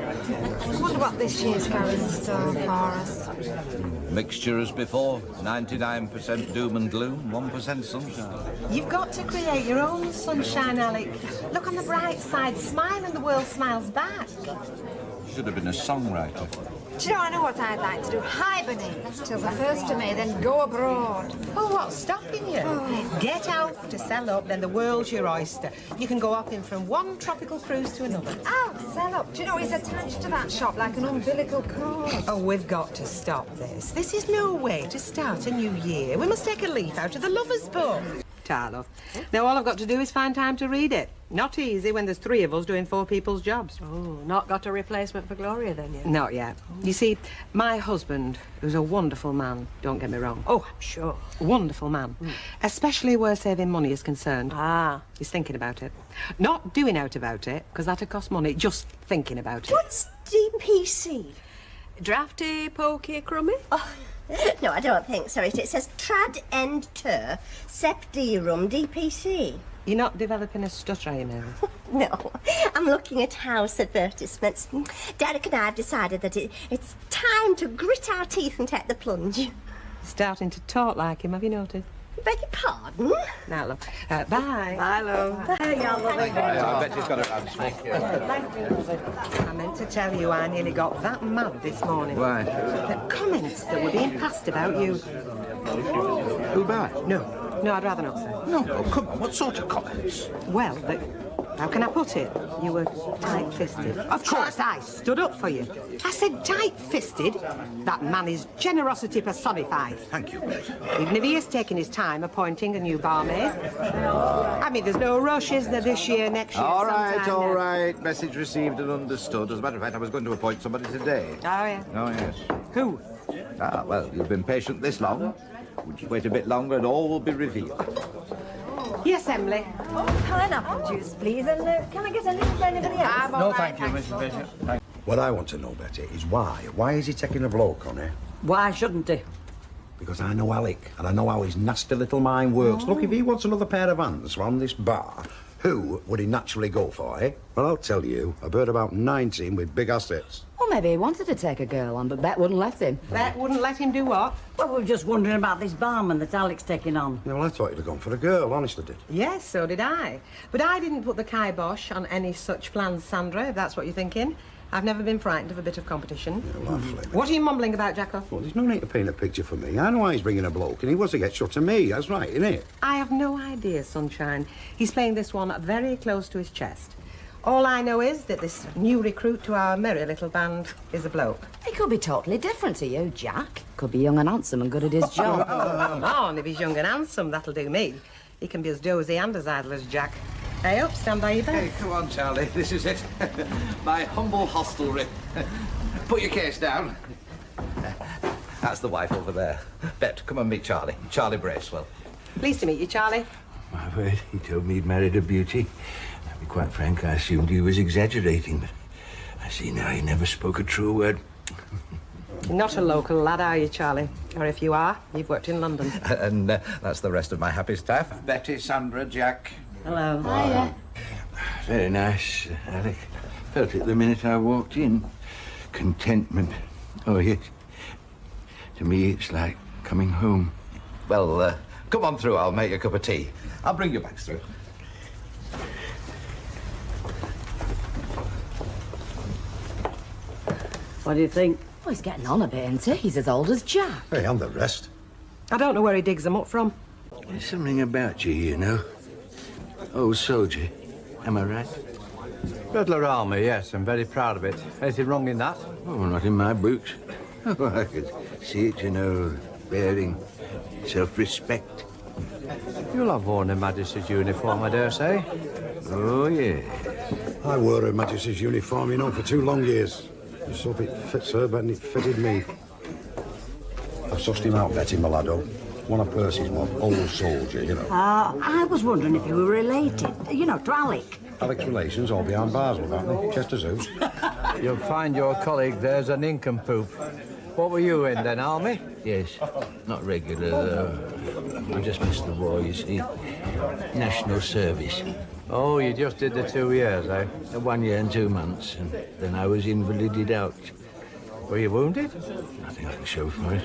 I wonder what this year's got in store for us. Mixture as before, 99% doom and gloom, 1% sunshine. You've got to create your own sunshine, Alec. Look on the bright side, smile and the world smiles back. Should have been a songwriter. Do you know, I know what I'd like to do? Hibernate till the 1st of May, then go abroad. Oh, what's stopping you? Oh. Get out to sell up, then the world's your oyster. You can go hopping from one tropical cruise to another. Oh, sell up. Do you know, it's attached to that shop like an umbilical cord. Oh, we've got to stop this. This is no way to start a new year. We must take a leaf out of the lover's book. Love. Now all I've got to do is find time to read it. Not easy when there's 3 of us doing 4 people's jobs. Oh, not got a replacement for Gloria then yet? Not yet. You see, my husband, who's a wonderful man, don't get me wrong. Oh, I'm sure. Wonderful man. Especially where saving money is concerned. Ah. He's thinking about it. Not doing out about it, because that'd cost money, just thinking about it. What's DPC? Drafty, pokey, crummy? Oh, no, I don't think so. It says Trad End Tur, Septirum DPC. You're not developing a stutter, are you, Mary? No, I'm looking at house advertisements. Derek and I have decided that it's time to grit our teeth and take the plunge. Starting to talk like him, have you noticed? Beg your pardon? Now, love. Bye. Bye, love. Bye, y'all. I bet she's got her hands full. Thank you. I meant to tell you I nearly got that mad this morning. Why? The comments that were being passed about you. Who by? No, I'd rather not say. No, oh, come on, what sort of comments? Well, how can I put it? You were tight-fisted. Of course, I stood up for you. I said tight-fisted. That man is generosity personified. Thank you, Grace. Even if he is taking his time appointing a new barmaid. I mean, there's no rush, is there, this year, next year, All right, sometime all now? right. Message received and understood. As a matter of fact, I was going to appoint somebody today. Oh, yeah. Oh, yes. Who? Ah, well, you've been patient this long. We'll just wait a bit longer and all will be revealed. Yes, Emily. Pineapple juice, please, and can I get a little for anybody else? No, thank you, Mrs. Bishop. Thank What I want to know, Betty, is why. Why is he taking a bloke on it? Why shouldn't he? Because I know Alec, and I know how his nasty little mind works. Look, if he wants another pair of hands from this bar, who would he naturally go for, eh? Well, I'll tell you, a bird about 19 with big assets. Well, maybe he wanted to take a girl on, but Bet wouldn't let him. Bet wouldn't let him do what? Well, we were just wondering about this barman that Alec's taking on. Yeah, well, I thought he'd have gone for a girl, honestly did. Yes, so did I. But I didn't put the kibosh on any such plans, Sandra, if that's what you're thinking. I've never been frightened of a bit of competition. Yeah, lovely. What are you mumbling about, Jacko? Well, there's no need to paint a picture for me. I know why he's bringing a bloke, and he was to get shut to me. That's right, isn't it? I have no idea, Sunshine. He's playing this one very close to his chest. All I know is that this new recruit to our merry little band is a bloke. He could be totally different to you, Jack. Could be young and handsome and good at his job. Come on, if he's young and handsome, that'll do me. He can be as dozy and as idle as Jack. Hey up, stand by your bed. Hey, come on, Charlie. This is it. My humble hostelry. Put your case down. That's the wife over there. Bet, come and meet Charlie. Charlie Bracewell. Pleased to meet you, Charlie. My word, he told me he'd married a beauty. To be quite frank, I assumed he was exaggerating, but I see now he never spoke a true word. You're not a local lad, are you, Charlie? Or if you are, you've worked in London. And that's the rest of my happy staff. Betty, Sandra, Jack. Hello. Hiya. Very nice, Alec. Felt it the minute I walked in. Contentment. Oh, yes. To me, it's like coming home. Well, come on through. I'll make you a cup of tea. I'll bring your bags through. What do you think? Well, he's getting on a bit, isn't he? He's as old as Jack. Hey, and the rest. I don't know where he digs them up from. There's something about you know. Old soldier. Am I right? Regular army, yes, I'm very proud of it. Anything wrong in that? Oh, not in my books. Oh, I could see it, bearing, self-respect. You'll have worn Her Majesty's uniform, I dare say. Oh, yeah. I wore Her Majesty's uniform, for 2 long years. Just hope it fits her better than it fitted me. I've sussed him out, Betty, my laddo. One of Percy's one, old soldier, I was wondering if you were related, to Alec. Alec's relations all behind bars, aren't they? Chester Zoo. You'll find your colleague there's a nincompoop. What were you in then, Army? Yes. Not regular, though. I just missed the war, you see. National service. Oh, you just did the 2 years, eh? 1 year and 2 months, and then I was invalided out. Were you wounded? Nothing I can show for it.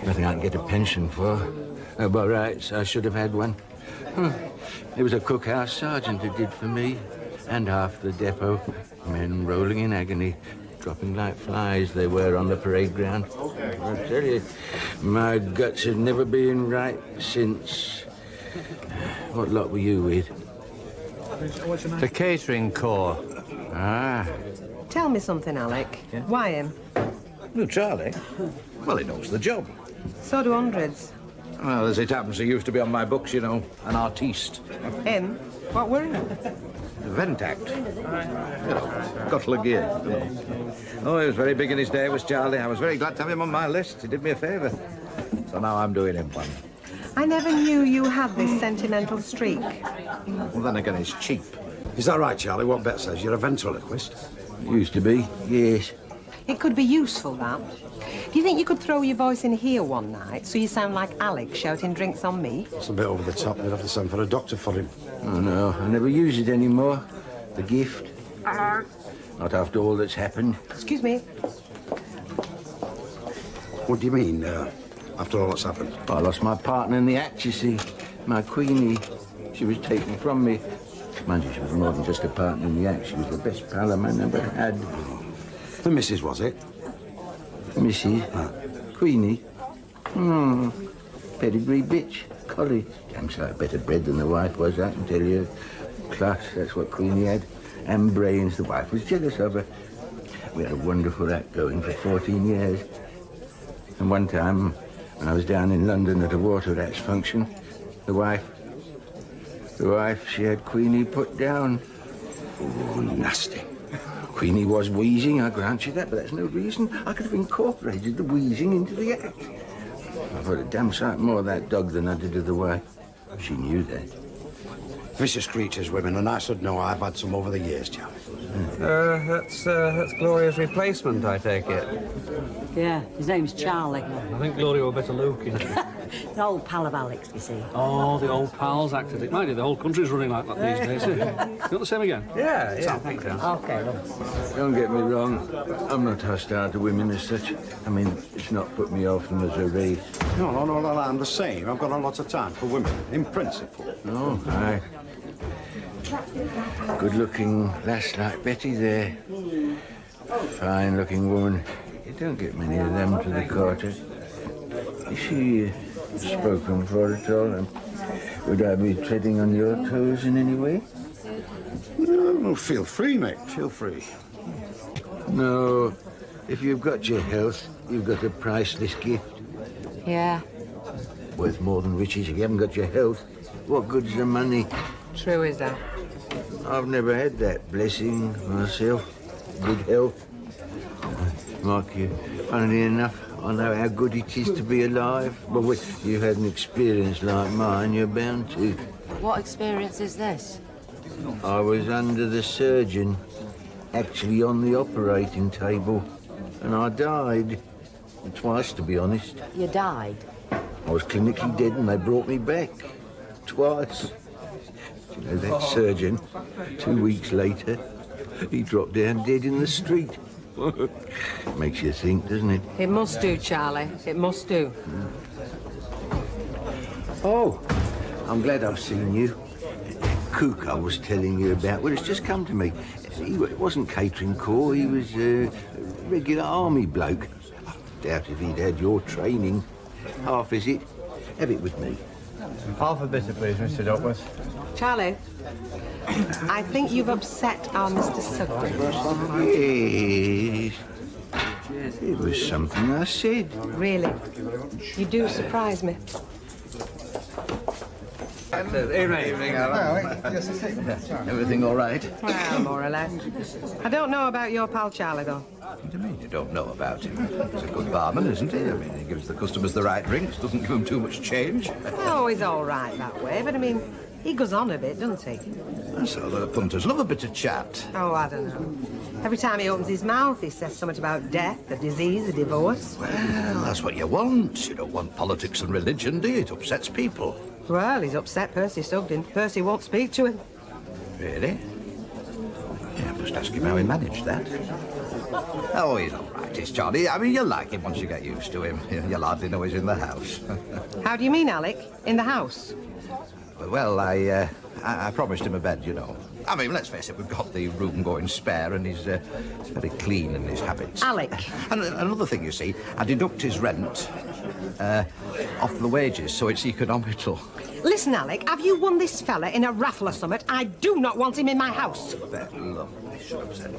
Nothing I can get a pension for. By rights, I should have had one. It was a cookhouse sergeant who did for me, and half the depot. Men rolling in agony, dropping like flies they were on the parade ground. I tell you, my guts have never been right since. What lot were you with? The catering corps. Ah. Tell me something, Alec. Yeah? Why him? Well, Charlie? Well, he knows the job. So do hundreds. Well, as it happens, he used to be on my books, you know, an artiste. Him? What were him? Vent act. You know, Gottle gear. Oh, he was very big in his day, was Charlie. I was very glad to have him on my list. He did me a favour. So now I'm doing him one. I never knew you had this sentimental streak. Well, then again, it's cheap. Is that right, Charlie? What Bet says? You're a ventriloquist? Used to be, yes. It could be useful, that. Do you think you could throw your voice in here one night so you sound like Alec shouting drinks on me? It's a bit over the top. They'd have to send for a doctor for him. Oh, no, I never use it anymore. The gift. Not after all that's happened. Excuse me. What do you mean, after all that's happened? I lost my partner in the act, you see. My Queenie. She was taken from me. Mind you, she was more than just a partner in the act. She was the best pal a man ever had. The missus, was it? Mrs. Queenie. Pedigree bitch. Collie. Damn sight better bred than the wife was, I can tell you. Class, that's what Queenie had. And brains. The wife was jealous of her. We had a wonderful act going for 14 years. And one time, when I was down in London at a water rats function, the wife, she had Queenie put down. Oh, nasty. Queenie was wheezing, I grant you that, but that's no reason. I could have incorporated the wheezing into the act. I thought a damn sight more of that dog than I did of the wife. She knew that. Vicious creatures, women, and I should know I've had some over the years, Charlie. That's Gloria's replacement, I take it. Yeah, his name's Charlie. I think Gloria were better looking. An old pal of Alec's, you see. Oh, the old pals acted it. Mind you, the whole country's running like that these days. You want the same again? Yeah, I think so. OK, look. Don't get me wrong. I'm not hostile to women as such. I mean, it's not put me off them as a race. No, I'm the same. I've got a lot of time for women, in principle. Oh, aye. Good-looking lass like Betty there. Fine-looking woman. You don't get many of them to the quarter. Is she spoken for at all? And would I be treading on your toes in any way? No, feel free, mate. Feel free. No. If you've got your health, you've got a priceless gift. Yeah. Worth more than riches. If you haven't got your health, what good's the money? True is that. I've never had that blessing myself. Good health. Mark, you, funnily enough, I know how good it is to be alive. But if you've had an experience like mine, you're bound to. What experience is this? I was under the surgeon, actually on the operating table, and I died. Twice, to be honest. You died? I was clinically dead and they brought me back. Twice. You know, that surgeon, 2 weeks later, he dropped down dead in the street. Makes you think, doesn't it? It must do, Charlie. It must do. Oh, I'm glad I've seen you. Cook I was telling you about, well, it's just come to me. He wasn't catering corps, he was a regular army bloke. Doubt if he'd had your training. Half, is it? Have it with me. Half a bitter, please, Mr. Duckworth. Charlie, I think you've upset our Mr. Sugden. Yes. It was something I said. Really? You do surprise me. Evening, Alec. Everything all right? Well, more or less. I don't know about your pal Charlie, though. What do you mean you don't know about him? He's a good barman, isn't he? I mean, he gives the customers the right drinks, doesn't give them too much change. Oh, he's all right that way, but I mean, he goes on a bit, doesn't he? So the punters love a bit of chat. Oh, I don't know. Every time he opens his mouth, he says something about death, a disease, a divorce. Well, that's what you want. You don't want politics and religion, do you? It upsets people. Well, he's upset Percy Sugden. Percy won't speak to him. Really? Yeah, I must ask him how he managed that. Oh, he's all right, is Charlie. I mean, you'll like him once you get used to him. You'll hardly know he's in the house. How do you mean, Alec? In the house? Well, I promised him a bed, you know. I mean, let's face it, we've got the room going spare, and he's very clean in his habits. Alec. And another thing, you see, I deduct his rent off the wages, so it's economical. Listen, Alec, have you won this fella in a raffle or something? I do not want him in my house. Lovely, shut up, Zed.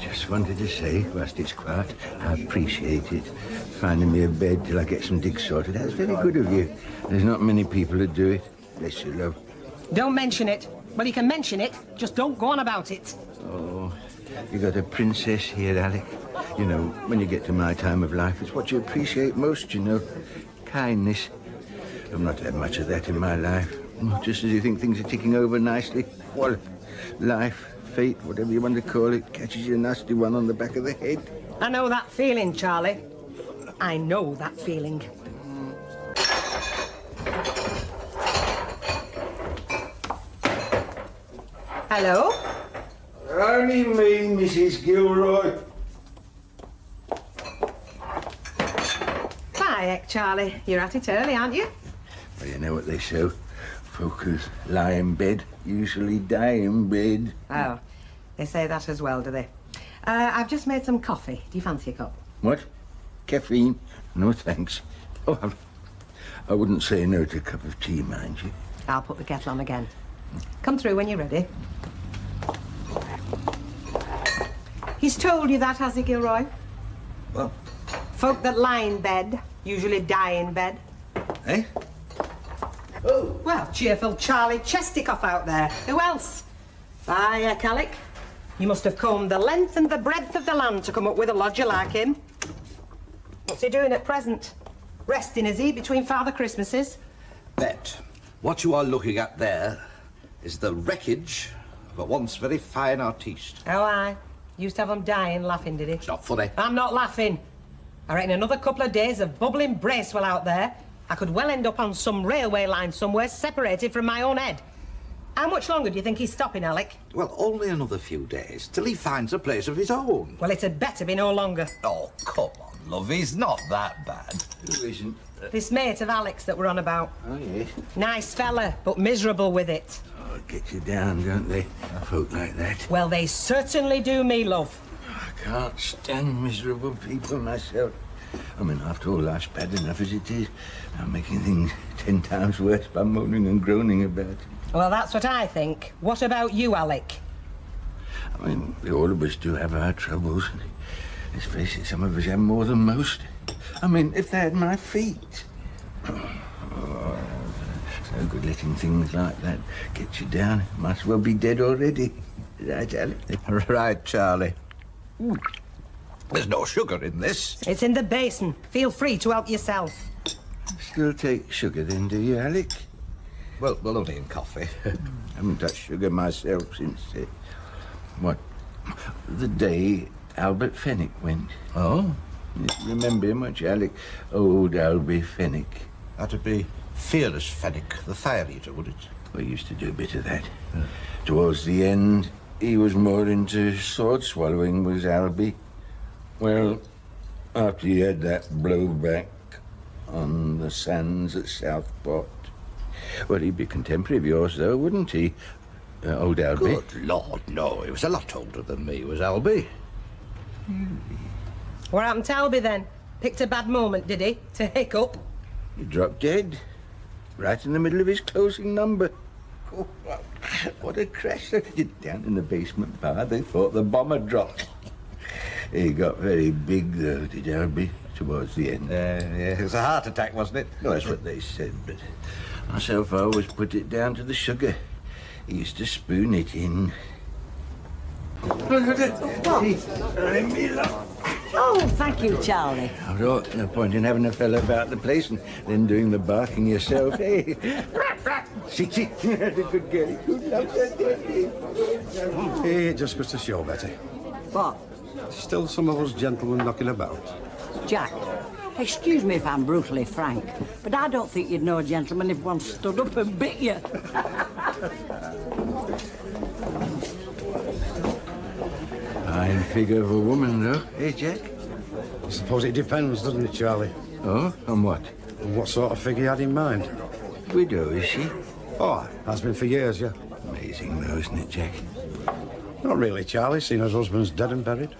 Just wanted to say, whilst it's quiet, I appreciate it. Finding me a bed till I get some digs sorted. That's very good of you. There's not many people who do it. Bless you, love. Don't mention it. Well, you can mention it, just don't go on about it. Oh, you got a princess here, Alec. You know, when you get to my time of life, it's what you appreciate most, you know. Kindness. I've not had much of that in my life. Just as you think things are ticking over nicely, well, life, fate, whatever you want to call it, catches you a nasty one on the back of the head. I know that feeling, Charlie. I know that feeling. Hello? Only me, Mrs. Gilroy. Bye, Charlie. You're at it early, aren't you? Well, you know what they say. Folk who lie in bed usually die in bed. Oh, they say that as well, do they? I've just made some coffee. Do you fancy a cup? What? Caffeine? No, thanks. Oh, I wouldn't say no to a cup of tea, mind you. I'll put the kettle on again. Come through when you're ready. He's told you that, has he, Gilroy? Well? Folk that lie in bed usually die in bed. Eh? Oh. Well, cheerful Charlie Chestickoff out there. Who else? Aye, Alec. You must have combed the length and the breadth of the land to come up with a lodger like him. What's he doing at present? Resting, is he, between Father Christmases? Bet. What you are looking at there is the wreckage of a once very fine artiste. Oh, aye. Used to have him dying laughing, did he? It's not funny. I'm not laughing. I reckon another couple of days of bubbling Bracewell out there, I could well end up on some railway line somewhere separated from my own head. How much longer do you think he's stopping, Alec? Well, only another few days, till he finds a place of his own. Well, it had better be no longer. Oh, come on, love, he's not that bad. Who isn't? This mate of Alec's that we're on about. Oh, yes. Nice fella, but miserable with it. Oh, it gets you down, don't they? Folk like that. Well, they certainly do me, love. I can't stand miserable people myself. I mean, after all, life's bad enough as it is. I'm making things 10 times worse by moaning and groaning about it. Well, that's what I think. What about you, Alec? I mean, we all of us do have our troubles. Let's face it, some of us have more than most. I mean, if they had my feet. Oh, it's no good letting things like that get you down. Might as well be dead already. Right, Alec? Right, Charlie. There's no sugar in this. It's in the basin. Feel free to help yourself. Still take sugar then, do you, Alec? Well, only in coffee. I haven't touched sugar myself since, the day Albert Fenwick went. Oh? You remember him, won't you, Alec? Old Albie Fenwick. That'd be Fearless Fenwick, the fire eater, would it? We used to do a bit of that. Towards the end, he was more into sword swallowing, was Albie. Well, after he had that blowback on the sands at Southport. Well, he'd be contemporary of yours, though, wouldn't he, old Albie? Good Lord, no. He was a lot older than me, was Albie. What happened to Albie, then? Picked a bad moment, did he? To hiccup? He dropped dead. Right in the middle of his closing number. Oh, what a crash. Down in the basement bar, they thought the bomb had dropped. He got very big, though, did Albie, towards the end. Yeah, it was a heart attack, wasn't it? Well, that's what they said, but myself, I always put it down to the sugar. He used to spoon it in. Oh, thank you, Charlie. I thought, no point in having a fella about the place and then doing the barking yourself, eh? See, that's a good girl. Good luck, Hey, it just goes to show, Betty. What? Still some of us gentlemen knocking about. Jack, excuse me if I'm brutally frank, but I don't think you'd know a gentleman if one stood up and bit you. Fine figure of a woman, though, eh, Jack? I suppose it depends, doesn't it, Charlie? Oh, on what? And what sort of figure you had in mind? Widow, is she? Oh, has been for years, yeah. Amazing, though, isn't it, Jack? Not really, Charlie, seeing her husband's dead and buried.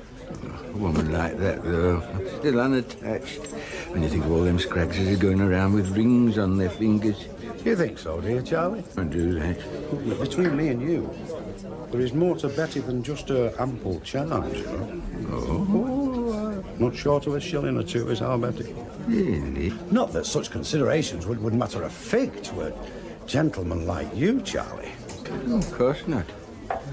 A woman like that, though, still unattached. When you think of all them scraggses are going around with rings on their fingers. You think so, do you, Charlie? I do that. Between me and you, there is more to Betty than just her ample charms, you know. Oh? Not short of a shilling or two is our Betty. Really? Not that such considerations would matter a fig to a gentleman like you, Charlie. Of course not.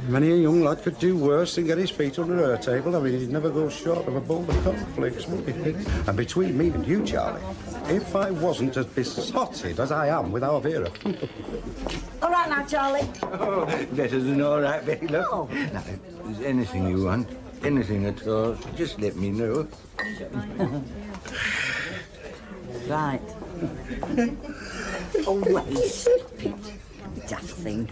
Many a young lad could do worse than get his feet under her table. I mean, he'd never go short of a bowl of cornflakes, would he? And between me and you, Charlie, if I wasn't as besotted as I am with our Vera... All right now, Charlie. Oh, better than all right, Betty, look. Oh. Now, if there's anything you want, anything at all, just let me know. Right. Oh, wait, stop it. Daft thing.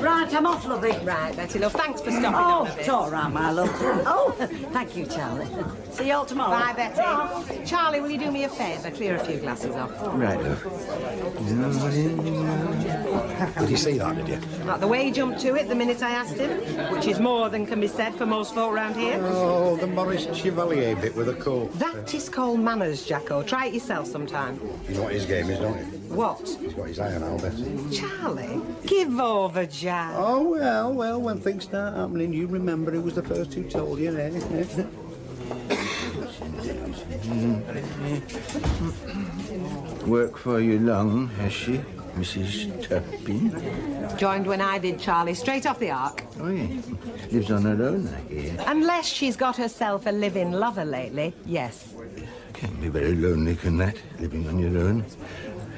Right, I'm off, lovey. Right, Betty, love, thanks for stopping Oh, on a bit. it's all right, my love. Oh, thank you, Charlie. See you all tomorrow. Bye, Betty. Charlie, will you do me a favour? Clear a few glasses off. Right, love. Did you see that, did you? Like the way he jumped to it the minute I asked him, which is more than can be said for most folk round here. Oh, the Maurice Chevalier bit with a coat. That is called manners, Jacko. Try it yourself sometime. You know what his game is, don't you? What? He's got his eye on Albert. Charlie, give over, Jack. Oh, well, when things start happening, you remember who was the first who told you, eh? Work for you long, has she, Mrs. Turpin? Joined when I did, Charlie, straight off the ark. Oh, yeah. Lives on her own, I hear. Unless she's got herself a living lover lately, yes. Can be very lonely, can that, living on your own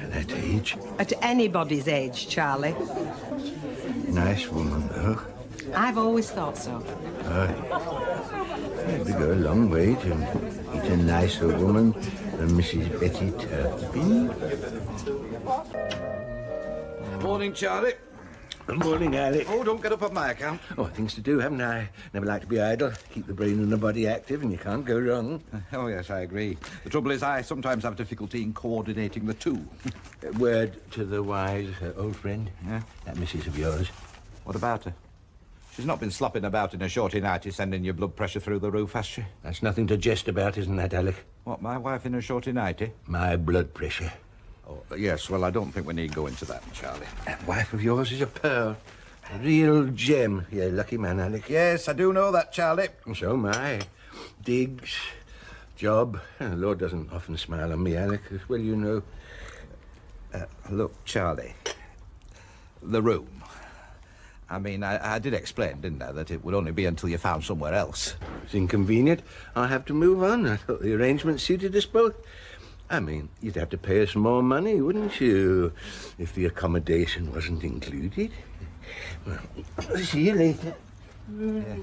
at that age. At anybody's age, Charlie. Nice woman, though. I've always thought so. It'd go a long way to meet a nicer woman than Mrs. Betty Turpin. Morning, Charlie. Good morning, Alec. Oh, don't get up on my account. Oh, things to do, haven't I? Never like to be idle. Keep the brain and the body active, and you can't go wrong. Oh, yes, I agree. The trouble is I sometimes have difficulty in coordinating the two. A word to the wise old friend. Yeah? That missus of yours. What about her? She's not been slopping about in a shorty nightie sending your blood pressure through the roof, has she? That's nothing to jest about, isn't that, Alec? What, my wife in a shorty nightie? My blood pressure. Oh, yes, well, I don't think we need go into that, Charlie. That wife of yours is a pearl. A real gem. You're a lucky man, Alec. Yes, I do know that, Charlie. So am I. Digs, job. The Lord doesn't often smile on me, Alec, as well you know. Look, Charlie, the room. I mean, I did explain, didn't I, that it would only be until you found somewhere else. It's inconvenient. I'll have to move on. I thought the arrangement suited us both. I mean, you'd have to pay us more money, wouldn't you, if the accommodation wasn't included? Well, I'll see you later. Yeah.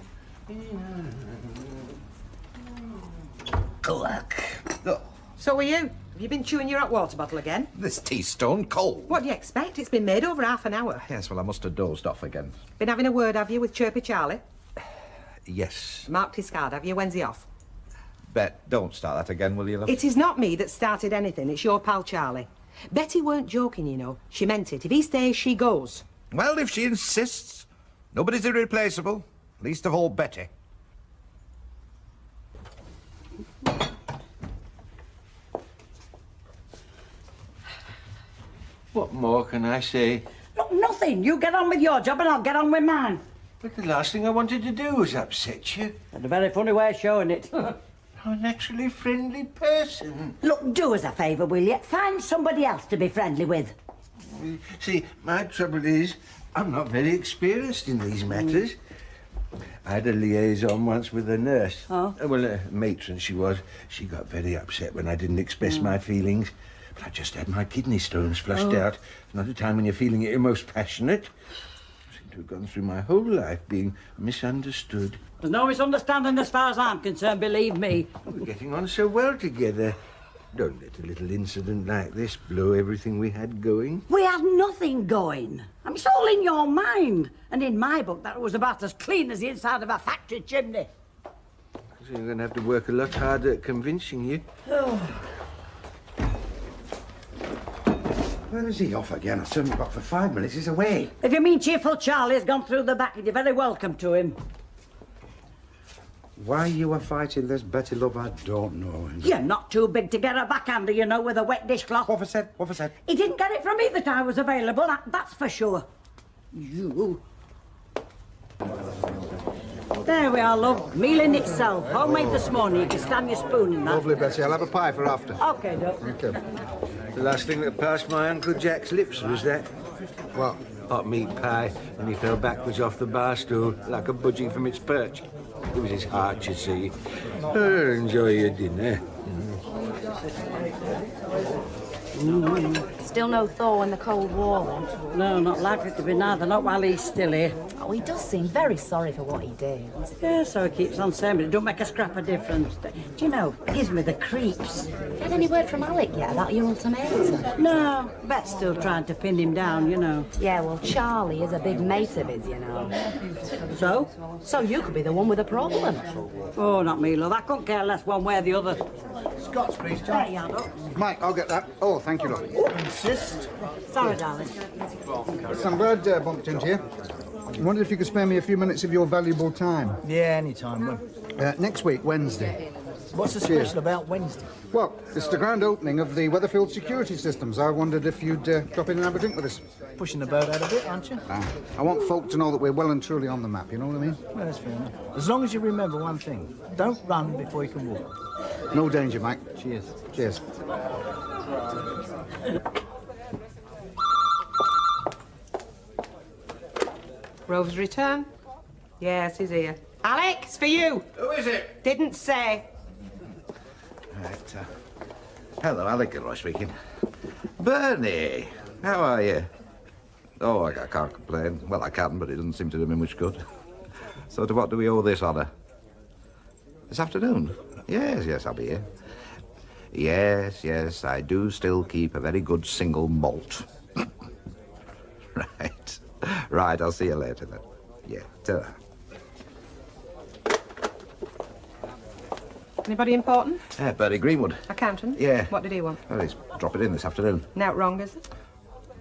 Alec. Oh, So are you. Have you been chewing your hot water bottle again? this tea's stone cold. What do you expect? It's been made over half an hour. Yes, well, I must have dozed off again. Been having a word, have you, with Chirpy Charlie? Yes. Marked his card, have you? When's he off? Bet, don't start that again, will you, love? It is not me that started anything. It's your pal Charlie. Betty weren't joking, you know. She meant it. If he stays, she goes. Well, if she insists. Nobody's irreplaceable. Least of all Betty. What more can I say? Look, nothing. You get on with your job and I'll get on with mine. But the last thing I wanted to do was upset you. That's a very funny way of showing it. I'm a naturally friendly person. Look, do us a favour, will you? Find somebody else to be friendly with. See, my trouble is, I'm not very experienced in these matters. I had a liaison once with a nurse. Oh? Well, a matron she was. She got very upset when I didn't express my feelings. But I just had my kidney stones flushed out. It's not a time when you're feeling at your most passionate. I seem to have gone through my whole life being misunderstood. There's no misunderstanding as far as I'm concerned, believe me. We're getting on so well together. Don't let a little incident like this blow everything we had going. We had nothing going. I mean, it's all in your mind. And in my book, that was about as clean as the inside of a factory chimney. So you're going to have to work a lot harder at convincing you. Oh. Where is he off again? I turned him back for 5 minutes. He's away. If you mean cheerful Charlie has gone through the back, you're very welcome to him. Why you were fighting this, Betty, love, I don't know. You're not too big to get a backhander, you know, with a wet dishcloth. What have I said? What have I said? He didn't get it from me that I was available, that's for sure. You. There we are, love. Meal in itself. Homemade this morning. You can stand your spoon in that. Lovely, Betty. I'll have a pie for after. OK, Doc. Okay. The last thing that passed my Uncle Jack's lips was that. What? Hot meat pie, and he fell backwards off the bar stool like a budgie from its perch. It was his heart, you see. Oh, enjoy your dinner. Still no thaw in the Cold War, then? No, not likely to be neither, not while he's still here. Oh, he does seem very sorry for what he did. Yeah, so he keeps on saying, but it don't make a scrap of difference. Do you know, it gives me the creeps. Had any word from Alec yet about your ultimatum? No, Bet's still trying to pin him down, you know. Yeah, well, Charlie is a big mate of his, you know. So? So you could be the one with a problem. Oh, not me, love. I couldn't care less one way or the other. Scots, please, There you are, Doc. Mike, I'll get that. Oh, thank you, love. Insist. Sorry, darling. I'm glad bumped into you. I wondered if you could spare me a few minutes of your valuable time. Yeah, any time. Next week, Wednesday. What's so special about Wednesday? Well, it's the grand opening of the Weatherfield security systems. I wondered if you'd drop in and have a drink with us. Pushing the boat out a bit, aren't you? I want folk to know that we're well and truly on the map, you know what I mean? Well, that's fair enough. As long as you remember one thing. Don't run before you can walk. No danger, Mike. Cheers. Cheers. Rove's return? Yes, he's here. Alec, it's for you. Who is it? Didn't say. Right, hello, Alec Gilroy speaking. Bernie, how are you? Oh, I can't complain. Well, I can, but it doesn't seem to do me much good. So to what do we owe this honour? This afternoon? Yes, I'll be here. Yes, I do still keep a very good single malt. Right, I'll see you later then. Yeah, ta-ra. Anybody important? Bertie Greenwood. Accountant? Yeah. What did he want? Well, he's dropping in this afternoon. Now, wrong, is it?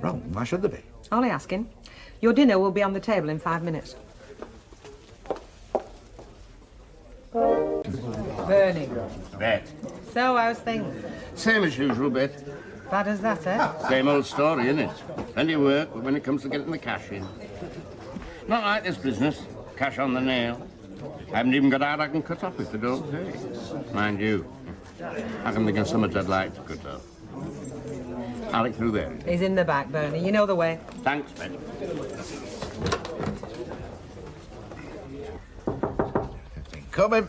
Wrong? Why should there be? Only asking. Your dinner will be on the table in 5 minutes. Bernie. Bet. So, how's things? Same as usual, Bet. Bad as that, eh? Same old story, innit? Plenty of work, but when it comes to getting the cash in. Not like this business. Cash on the nail. I haven't even got out I can cut off if they don't pay. Mind you, I can think of so much I'd like to cut off. Alec through there. He's in the back, Bernie. You know the way. Thanks, Bet. Coming.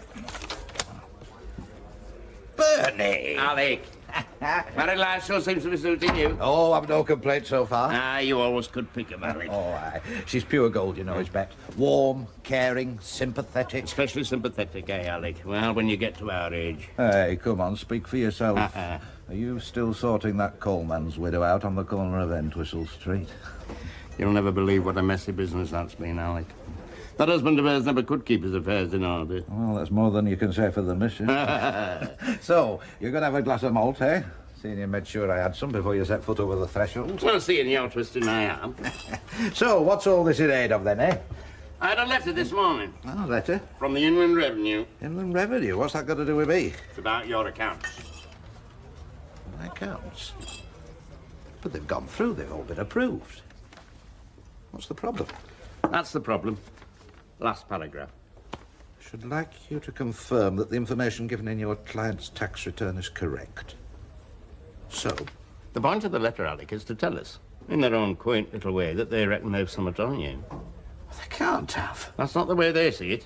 Bernie! Alec. Married life still seems to be suiting you. Oh, I've no complaints so far. You always could pick 'em, Alec. Oh, aye. She's pure gold, you know, is Bet. Warm, caring, sympathetic. Especially sympathetic, eh, Alec? Well, when you get to our age. Hey, come on, speak for yourself. Are you still sorting that coalman's widow out on the corner of Entwistle Street? You'll never believe what a messy business that's been, Alec. That husband of hers never could keep his affairs in order. Well, that's more than you can say for the missus. So, you're going to have a glass of malt, eh? Seeing you made sure I had some before you set foot over the threshold. Well, seeing you're twisting my arm. So, what's all this in aid of then, eh? I had a letter this morning. Oh, letter? From the Inland Revenue. Inland Revenue? What's that got to do with me? It's about your accounts. My accounts? But they've gone through. They've all been approved. What's the problem? That's the problem. Last paragraph. Should like you to confirm that the information given in your client's tax return is correct. So? The point of the letter, Alec, is to tell us, in their own quaint little way, that they reckon they've something on you. They can't have. That's not the way they see it.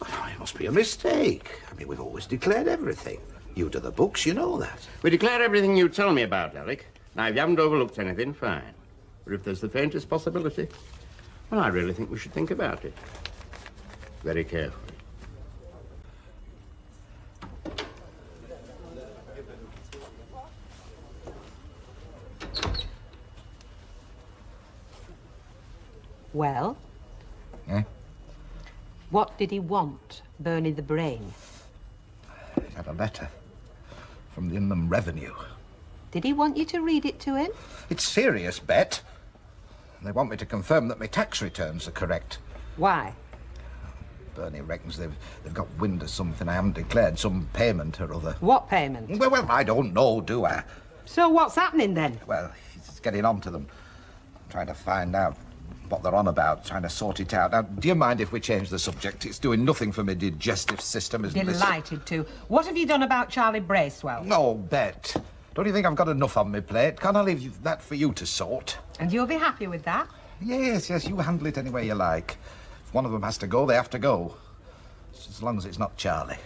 Oh, it must be a mistake. I mean, we've always declared everything. You do the books, you know that. We declare everything you tell me about, Alec. Now, if you haven't overlooked anything, fine. But if there's the faintest possibility, well, I really think we should think about it. Very carefully. Well? Eh? What did he want, Bernie the Brain? He had a letter from the Inland Revenue. Did he want you to read it to him? It's serious, Bet. They want me to confirm that my tax returns are correct. Why? Bernie reckons they've got wind of something I haven't declared, some payment or other. What payment? Well, I don't know, do I? So what's happening then? Well, he's getting on to them, trying to find out what they're on about, trying to sort it out. Now, do you mind if we change the subject? It's doing nothing for my digestive system, isn't it? Delighted to. What have you done about Charlie Bracewell? No, Bet. Don't you think I've got enough on my plate? Can't I leave that for you to sort? And you'll be happy with that? Yes, you handle it any way you like. If one of them has to go, they have to go. As long as it's not Charlie.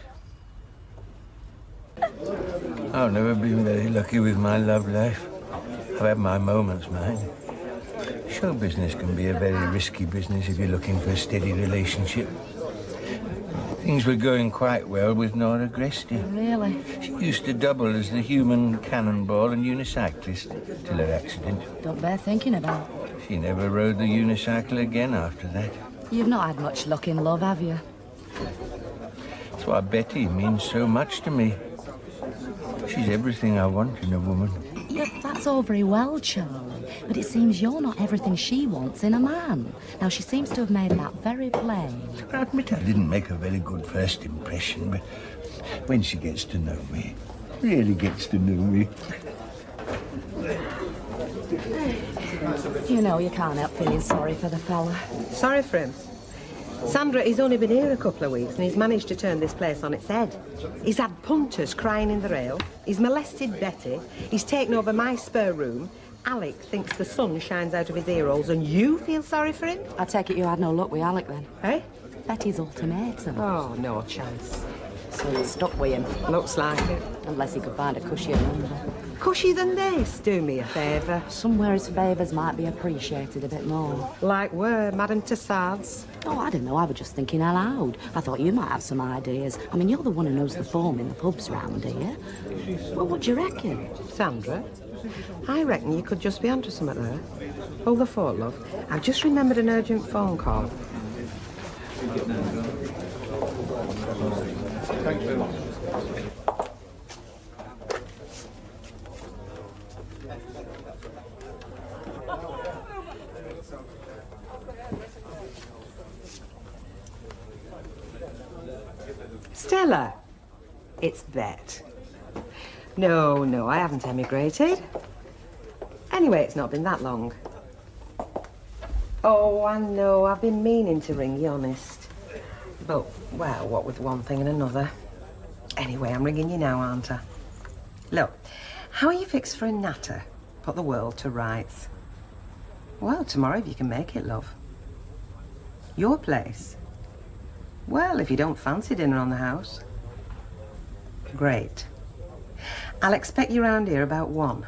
I've never been very lucky with my love life. I've had my moments, mind. Show business can be a very risky business if you're looking for a steady relationship. Things were going quite well with Nora Gresty. Really? She used to double as the human cannonball and unicyclist till her accident. Don't bear thinking about. She never rode the unicycle again after that. You've not had much luck in love, have you? That's why Betty means so much to me. She's everything I want in a woman. Yeah, that's all very well, Charlie. But it seems you're not everything she wants in a man. Now, she seems to have made that very plain. I admit I didn't make a very good first impression, but when she gets to know me, really gets to know me. You know, you can't help feeling sorry for the fella. Sorry for him. Sandra, he's only been here a couple of weeks and he's managed to turn this place on its head. He's had punters crying in the rail, he's molested Betty, he's taken over my spare room. Alec thinks the sun shines out of his ear holes and you feel sorry for him? I take it you had no luck with Alec then? Eh? Betty's ultimatum. Oh, no chance. So you're stuck with him? Looks like it. Unless he could find a cushier number. Cushier than this? Do me a favour. Somewhere his favours might be appreciated a bit more. Like where, Madame Tussauds? Oh, I don't know. I was just thinking aloud. I thought you might have some ideas. I mean, you're the one who knows the form in the pubs round here. Well, what do you reckon? Sandra, I reckon you could just be onto something there. Hold the fort, love. I've just remembered an urgent phone call. Thanks very much. Stella, it's Bet. No, I haven't emigrated. Anyway, it's not been that long. Oh, I know, I've been meaning to ring you, honest. But, well, what with one thing and another. Anyway, I'm ringing you now, aren't I? Look, how are you fixed for a natter? Put the world to rights. Well, tomorrow if you can make it, love. Your place? Well, if you don't fancy dinner on the house. Great. I'll expect you round here about 1.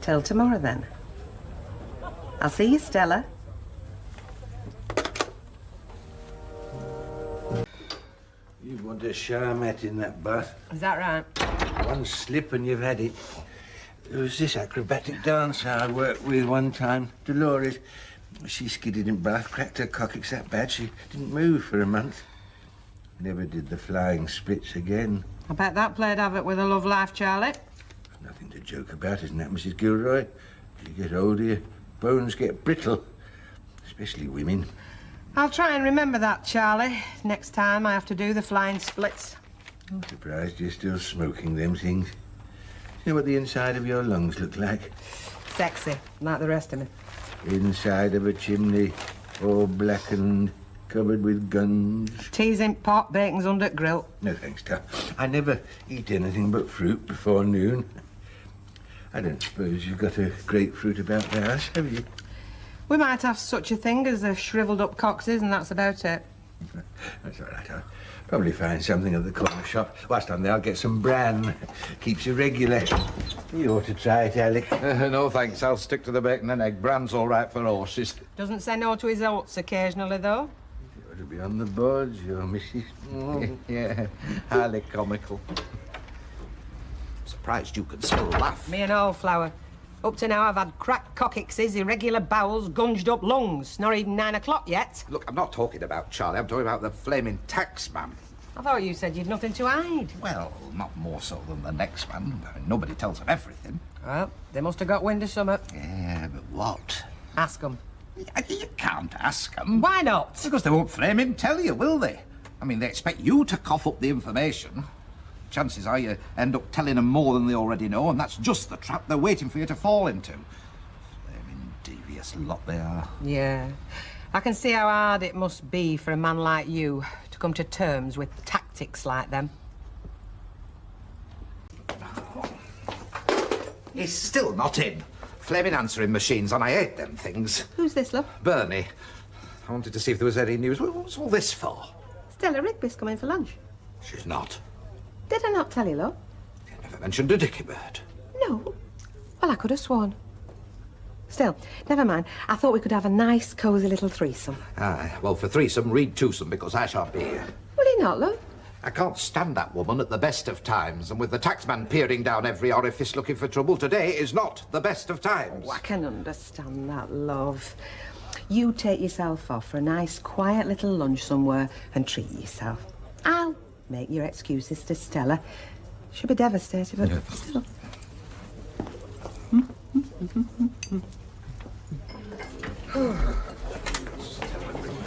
Till tomorrow, then. I'll see you, Stella. You want a charmette in that bath. Is that right? One slip and you've had it. There was this acrobatic dancer I worked with one time, Dolores. She skidded in bath, cracked her coccyx that bad she didn't move for a month. Never did the flying splits again. I bet that played havoc with her love life, Charlie. Nothing to joke about, isn't that, Mrs. Gilroy? As you get older, your bones get brittle, especially women. I'll try and remember that, Charlie, next time I have to do the flying splits. I'm surprised you're still smoking them things. You know what the inside of your lungs look like? Sexy, like the rest of me. Inside of a chimney, all blackened, covered with guns. Tea's in pot, bacon's under grill. No thanks, Tom. I never eat anything but fruit before noon. I don't suppose you've got a grapefruit about the house, have you? We might have such a thing as a shriveled-up coxes, and that's about it. That's all right. I'll probably find something at the corner shop. Whilst I'm there, I'll get some bran. Keeps you regular. You ought to try it, Alec. No, thanks. I'll stick to the bacon and egg. Bran's all right for horses. Doesn't say no to his oats occasionally, though. You ought to be on the boards, your missus. Yeah, highly comical. Surprised you could still laugh. Me and all flour. Up to now, I've had cracked coccyxes, irregular bowels, gunged up lungs. Not even 9 o'clock yet. Look, I'm not talking about Charlie. I'm talking about the flaming tax man. I thought you said you'd nothing to hide. Well, not more so than the next man. I mean, nobody tells them everything. Well, they must have got wind of something. Yeah, but what? Ask them. You can't ask them. Why not? Because they won't frame him tell you, will they? I mean, they expect you to cough up the information. Chances are you end up telling them more than they already know, and that's just the trap they're waiting for you to fall into. Flaming devious lot they are. Yeah. I can see how hard it must be for a man like you to come to terms with tactics like them. He's still not in. Flaming answering machines, and I hate them things. Who's this, love? Bernie. I wanted to see if there was any news. What's all this for? Stella Rigby's coming for lunch. She's not. Did I not tell you, love? You never mentioned a dicky bird. No. Well, I could have sworn. Still, never mind. I thought we could have a nice, cosy little threesome. Aye, well, for threesome, read twosome, because I shan't be here. Will he not, love? I can't stand that woman at the best of times, and with the taxman peering down every orifice looking for trouble, today is not the best of times. Oh, I can understand that, love. You take yourself off for a nice, quiet little lunch somewhere and treat yourself. I'll make your excuses to Stella. She'll be devastated, but still.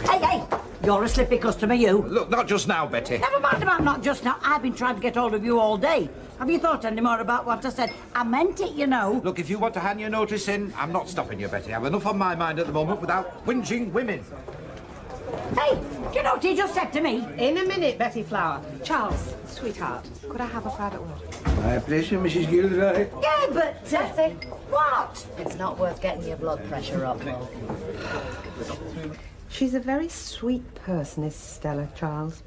Hey! You're a slippy customer, you. Look, not just now, Betty. Never mind about not just now. I've been trying to get hold of you all day. Have you thought any more about what I said? I meant it, you know. Look, if you want to hand your notice in, I'm not stopping you, Betty. I've enough on my mind at the moment without whinging women. Hey, do you know what he just said to me? In a minute, Betty Flower. Charles, sweetheart, could I have a private word? My pleasure, Mrs. Gilroy. Yeah, but... Betty. What? It's not worth getting your blood pressure up, love. She's a very sweet person, is Stella, Charles.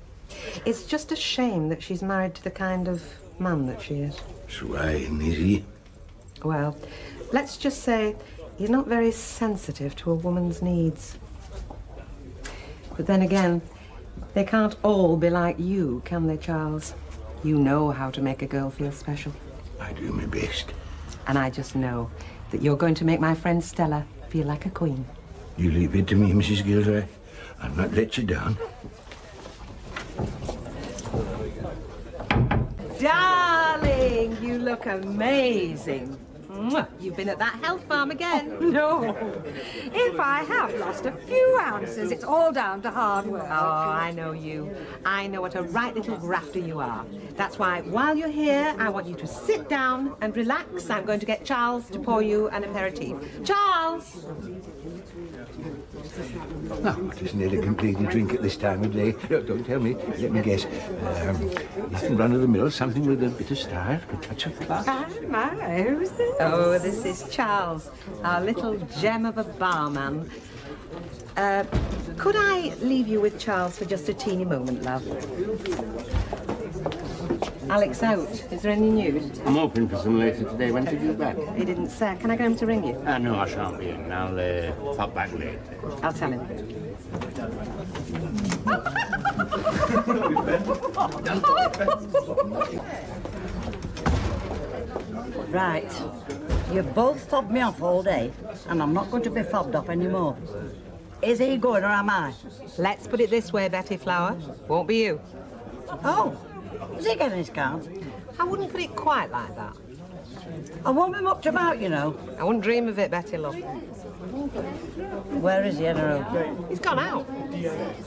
It's just a shame that she's married to the kind of man that she is. Swine, is he? Well, let's just say he's not very sensitive to a woman's needs. But then again, they can't all be like you, can they, Charles? You know how to make a girl feel special. I do my best. And I just know that you're going to make my friend Stella feel like a queen. You leave it to me, Mrs. Gilroy. I'll not let you down. Darling, you look amazing. Mwah. You've been at that health farm again. No. If I have lost a few ounces, it's all down to hard work. Oh, I know you. I know what a right little grafter you are. That's why, while you're here, I want you to sit down and relax. I'm going to get Charles to pour you an aperitif. Charles! Oh, it isn't it a completely drink at this time of day? No, don't tell me. Let me guess. Nothing run-of-the-mill, something with a bit of style, a touch of class. My, who's this? Oh, this is Charles, our little gem of a barman. Could I leave you with Charles for just a teeny moment, love? Alec's out. Is there any news? I'm hoping for some later today. When did you get back? He didn't say. Can I get him to ring you? No, I shan't be in. I'll pop back later. I'll tell him. Right. You've both fobbed me off all day, and I'm not going to be fobbed off anymore. Is he going or am I? Let's put it this way, Betty Flower. Won't be you. Oh, is he getting his cards? I wouldn't put it quite like that. I won't be much about, you know. I wouldn't dream of it, Betty, love. Where is he, Enro? He's gone out.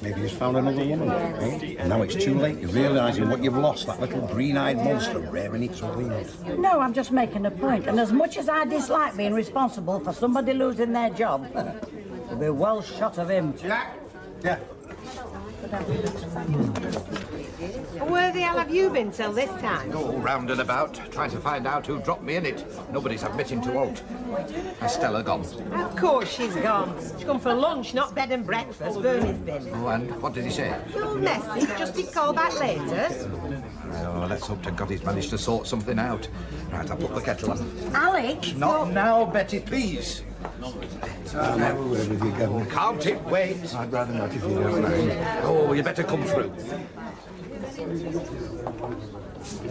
Maybe he's found another woman, eh? And now it's too late. You're realising what you've lost, that little green-eyed monster rearing its wings. No, I'm just making a point. And as much as I dislike being responsible for somebody losing their job, it'll be well shot of him. Jack? Yeah. Where the hell have you been till this time? All round and about, trying to find out who dropped me in it. Nobody's admitting to aught. Has Stella gone? Of course she's gone. She's gone for lunch, not bed and breakfast. Bernie's been. Oh, and what did he say? Your message, just be called back later. Oh, let's hope to God he's managed to sort something out. Right, I'll put the kettle on. Alec! Not now, Betty, please. I'll have a word with you, Governor. Can't it wait? I'd rather not if you don't mind. Oh, you better come through.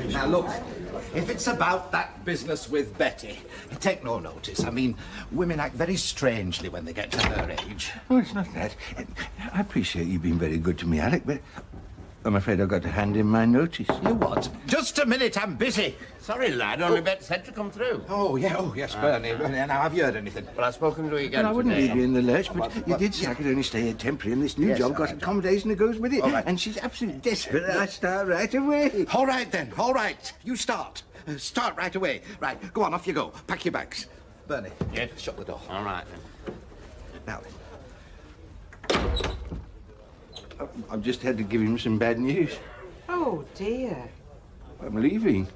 Now, look, if it's about that business with Betty, take no notice. I mean, women act very strangely when they get to her age. Oh, it's not that. I appreciate you being very good to me, Alec, but I'm afraid I've got to hand in my notice. You what? Just a minute, I'm busy. Sorry, lad, only Bet said to come through. Oh, yeah, oh, yes, Bernie. Now, have you heard anything? Well, I've spoken to you again Well, I wouldn't today. leave you in the lurch, but you did say I could only stay here temporary, and this new job got accommodation that goes with it. All right. And she's absolutely desperate that I start right away. All right, then, all right. You start. Start right away. Right, go on, off you go. Pack your bags. Bernie, Yes? shut the door. All right, then. Now then. I've just had to give him some bad news. Oh, dear. I'm leaving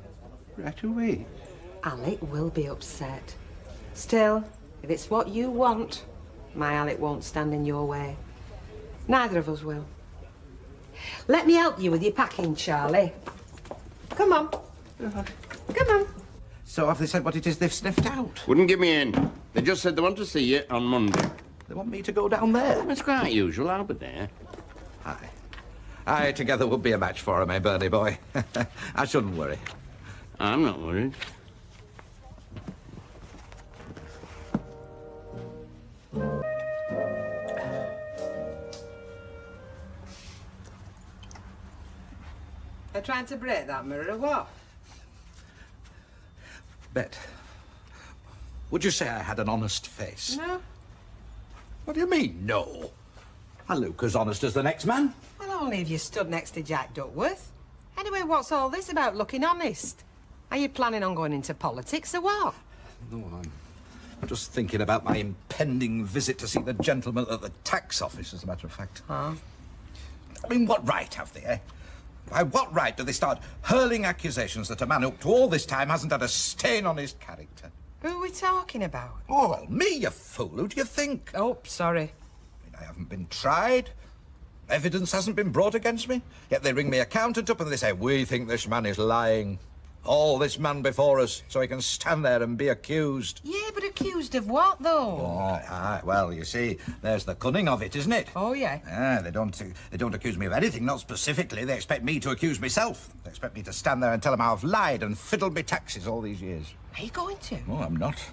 right away. Alec will be upset. Still, if it's what you want, my Alec won't stand in your way. Neither of us will. Let me help you with your packing, Charlie. Come on. Come on. So have they said what it is they've sniffed out? Wouldn't give me in. They just said they want to see you on Monday. They want me to go down there? It's quite usual. I'll be there. Aye. Aye, together would be a match for him, eh, Bernie boy? I shouldn't worry. I'm not worried. They're trying to break that mirror or what? Bet, would you say I had an honest face? No. What do you mean, no? I look as honest as the next man. Well, only if you stood next to Jack Duckworth. Anyway, what's all this about looking honest? Are you planning on going into politics or what? No, I'm just thinking about my impending visit to see the gentleman at the tax office, as a matter of fact. Huh? I mean, what right have they, eh? By what right do they start hurling accusations that a man up to all this time hasn't had a stain on his character? Who are we talking about? Oh, well, me, you fool. Who do you think? Oh, sorry. I mean, I haven't been tried. Evidence hasn't been brought against me. Yet they ring me accountant up and they say, we think this man is lying. All this man before us, so he can stand there and be accused. Yeah, but accused of what, though? Oh, aye, well, you see, there's the cunning of it, isn't it? Oh, yeah? Ah, they don't accuse me of anything, not specifically. They expect me to accuse myself. They expect me to stand there and tell them how I've lied and fiddled me taxes all these years. Are you going to? No, I'm not.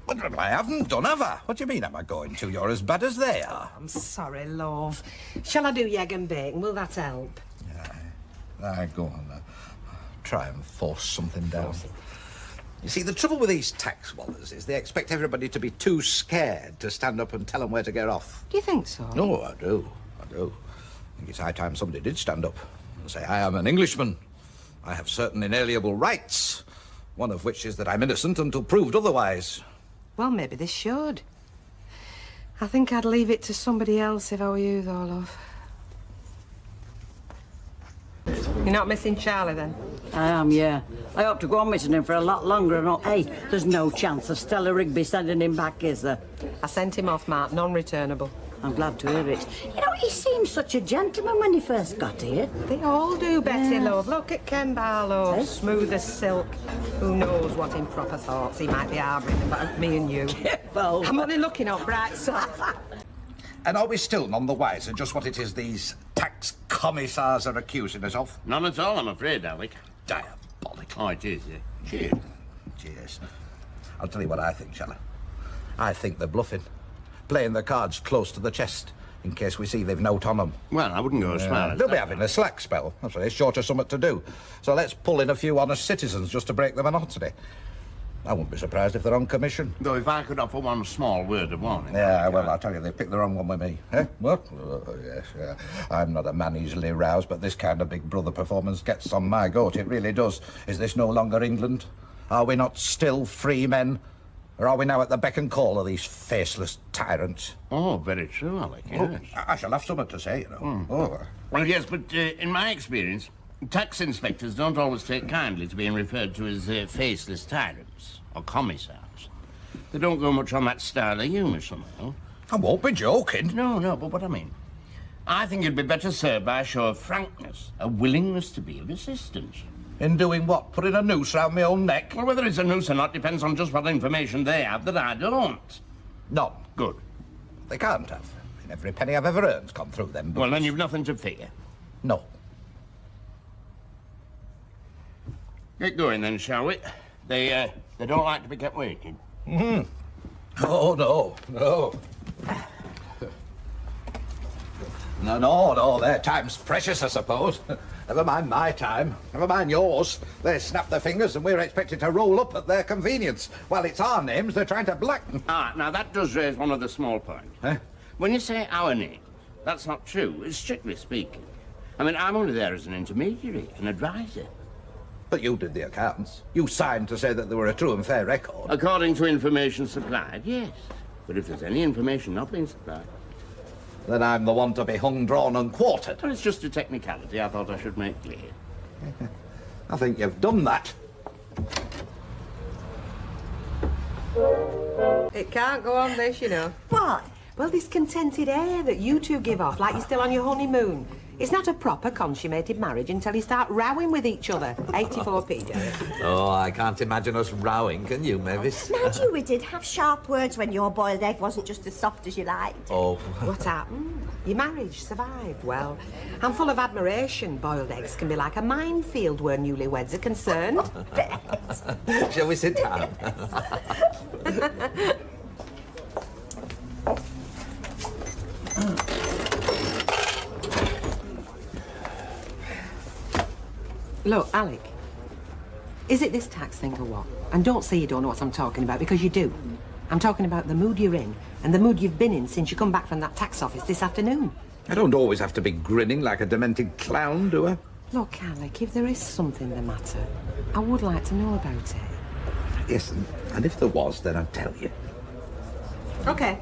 But I haven't done, have I? What do you mean, am I going to? You're as bad as they are. I'm sorry, love. Shall I do egg and bacon? Will that help? Aye, go on. Try and force something down. You see, the trouble with these tax wallers is they expect everybody to be too scared to stand up and tell them where to get off. Do you think so? No, I do. I think it's high time somebody did stand up and say, I am an Englishman. I have certain inalienable rights, one of which is that I'm innocent until proved otherwise. Well, maybe they should. I think I'd leave it to somebody else if I were you, though, love. You're not missing Charlie, then? I am, yeah. I hope to go on missing him for a lot longer and hey, there's no chance of Stella Rigby sending him back, is there? I sent him off, Mark, non-returnable. I'm glad to hear it. You know, he seemed such a gentleman when he first got here. They all do, Betty, Yeah. love. Look at Ken Barlow, Hey? smooth as silk. Who knows what improper thoughts he might be harbouring about me and you. Careful. I'm only looking on bright side. And are we still none the wiser just what it is these tax commissars are accusing us of? None at all, I'm afraid, Alec. Diabolical. Oh, it is, yeah. Cheers. I'll tell you what I think, shall I? I think they're bluffing. Playing their cards close to the chest in case we see they've note on them. Well, I wouldn't go as far as They'll be that. having a slack spell. That's right, short of something to do. So let's pull in a few honest citizens just to break the monotony. I wouldn't be surprised if they're on commission. Though if I could offer one small word of warning. Yeah, well, I'll tell you, they picked the wrong one with me. Eh? What? Oh, yes, yeah. I'm not a man easily roused, but this kind of Big Brother performance gets on my goat. It really does. Is this no longer England? Are we not still free men? Or are we now at the beck and call of these faceless tyrants? Oh, very true, Alec, yes. I shall have something to say, you know. Oh. Well, yes, but in my experience, tax inspectors don't always take kindly to being referred to as faceless tyrants or commissars. They don't go much on that style of humour somehow. I won't be joking. No, but what I mean, I think you'd be better served by a show of frankness, a willingness to be of assistance. In doing what? Putting a noose round my own neck? Well, whether it's a noose or not depends on just what information they have that I don't. None. Good. They can't have. I mean, every penny I've ever earned's gone through them. Well, then you've nothing to fear. No. Get going then, shall we? They don't like to be kept waiting. Mm. Oh, no. No, their time's precious, I suppose. Never mind my time, never mind yours. They snap their fingers and we're expected to roll up at their convenience. While it's our names, they're trying to blacken. Ah, now that does raise one of the small points. Eh? When you say our name, that's not true, strictly speaking. I mean, I'm only there as an intermediary, an advisor. But you did the accounts. You signed to say that they were a true and fair record. According to information supplied, yes. But if there's any information not being supplied... Then I'm the one to be hung, drawn and quartered. Well, it's just a technicality I thought I should make clear. I think you've done that. It can't go on this, you know. What? Well, this contented air that you two give off like you're still on your honeymoon. It's not a proper consummated marriage until you start rowing with each other. 84p, Derek. Oh, I can't imagine us rowing, can you, Mavis? Mind you, we did have sharp words when your boiled egg wasn't just as soft as you liked. Oh. What happened? Your marriage survived. Well, I'm full of admiration. Boiled eggs can be like a minefield where newlyweds are concerned. Shall we sit down? Look, Alec, is it this tax thing or what? And don't say you don't know what I'm talking about, because you do. I'm talking about the mood you're in and the mood you've been in since you come back from that tax office this afternoon. I don't always have to be grinning like a demented clown, do I? Look, Alec, if there is something the matter, I would like to know about it. Yes, and if there was, then I'd tell you. OK.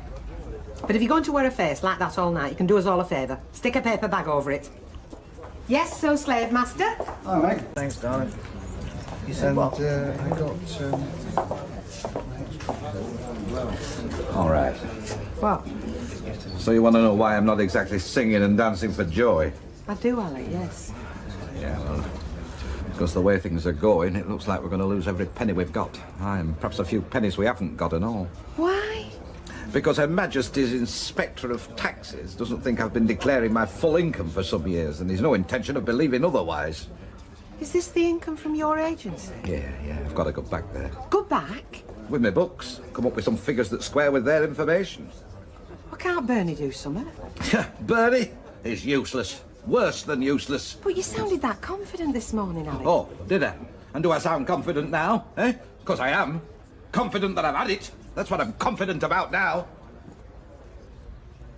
But if you're going to wear a face like that all night, you can do us all a favour. Stick a paper bag over it. Yes, so, slave master? All right. Thanks, darling. And I got... All right. What? So you want to know why I'm not exactly singing and dancing for joy? I do, Alec, yes. Yeah, well, because the way things are going, it looks like we're going to lose every penny we've got. Aye, and perhaps a few pennies we haven't got and all. Why? Because Her Majesty's Inspector of Taxes doesn't think I've been declaring my full income for some years, and he's no intention of believing otherwise. Is this the income from your agency? Yeah, I've got to go back there. Go back? With my books. Come up with some figures that square with their information. Well, can't Bernie do something? Bernie is useless. Worse than useless. But you sounded that confident this morning, Alec. Oh, did I? And do I sound confident now, eh? Because I am. Confident that I've had it. That's what I'm confident about now.